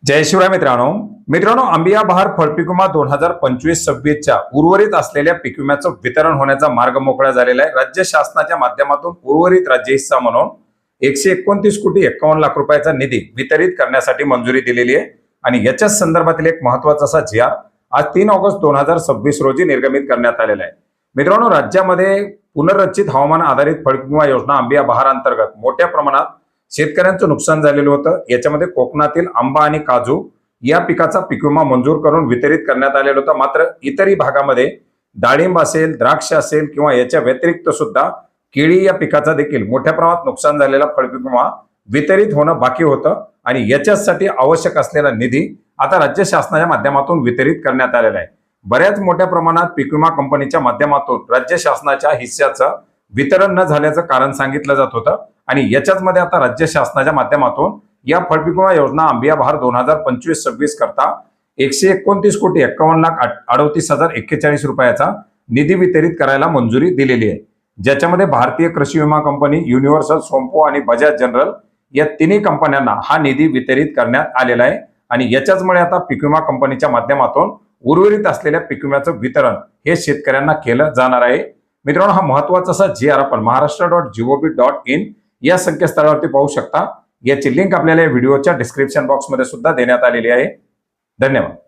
जय शिवराय मित्रांनो अंबिया बहार फळपीक विमा 2025-26च्या उर्वरित असलेल्या पीक विम्याचं वितरण होण्याचा मार्ग मोकळा झालेला आहे। राज्य शासनाच्या माध्यमातून उर्वरित राज्य हिस्सा म्हणून 129 कोटी 51 लाख रुपयाचा निधी वितरित करण्यासाठी मंजुरी दिलेली आहे आणि याच्याच संदर्भातील एक महत्त्वाचा असा जी आज 3 ऑगस्ट 2026 रोजी निर्गमित करण्यात आलेला आहे। मित्रांनो, राज्यामध्ये पुनर्रचित हवामान आधारित फळपीक विमा योजना अंबिया बहार अंतर्गत मोठ्या प्रमाणात शेतकऱ्यांचं नुकसान झालेलं होतं। याच्यामध्ये कोकणातील आंबा आणि काजू या पिकाचा पीक विमा मंजूर करून वितरित करण्यात आलेला होता। मात्र इतरही भागामध्ये डाळिंब असेल, द्राक्ष असेल किंवा याच्या व्यतिरिक्त सुद्धा केळी या पिकाचा देखील मोठ्या प्रमाणात नुकसान झालेला फळपीक विमा वितरित होणं बाकी होतं आणि याच्यासाठी आवश्यक असलेला निधी आता राज्य शासनाच्या माध्यमातून वितरित करण्यात आलेला आहे। बऱ्याच मोठ्या प्रमाणात पीक विमा कंपनीच्या माध्यमातून राज्य शासनाच्या हिस्स्याचं वितरण न झाल्याचं कारण सांगितलं जात होतं आणि याच्याच मध्ये आता राज्य शासनाच्या माध्यमातून या फळपीक विमा योजना अंबिया बहार 2025-26 करता 129 कोटी 51 लाख 38,041 रुपयाचा निधी वितरित करायला मंजुरी दिलेली आहे, ज्याच्यामध्ये भारतीय कृषी विमा कंपनी, युनिव्हर्सल, सोमपो आणि बजाज जनरल या तिन्ही कंपन्यांना हा निधी वितरित करण्यात आलेला आहे आणि याच्याचमुळे आता पीक विमा कंपनीच्या माध्यमातून उर्वरित असलेल्या पीक विम्याचं वितरण हे शेतकऱ्यांना केलं जाणार आहे। मित्रांनो, हा महत्त्वाचा असा जी आपण महाराष्ट्र.gov.in या संकेतस्थळावरती पाहू शकता। याची लिंक आपल्याला या व्हिडिओच्या डिस्क्रिप्शन बॉक्समध्ये सुद्धा देण्यात आलेली आहे। धन्यवाद।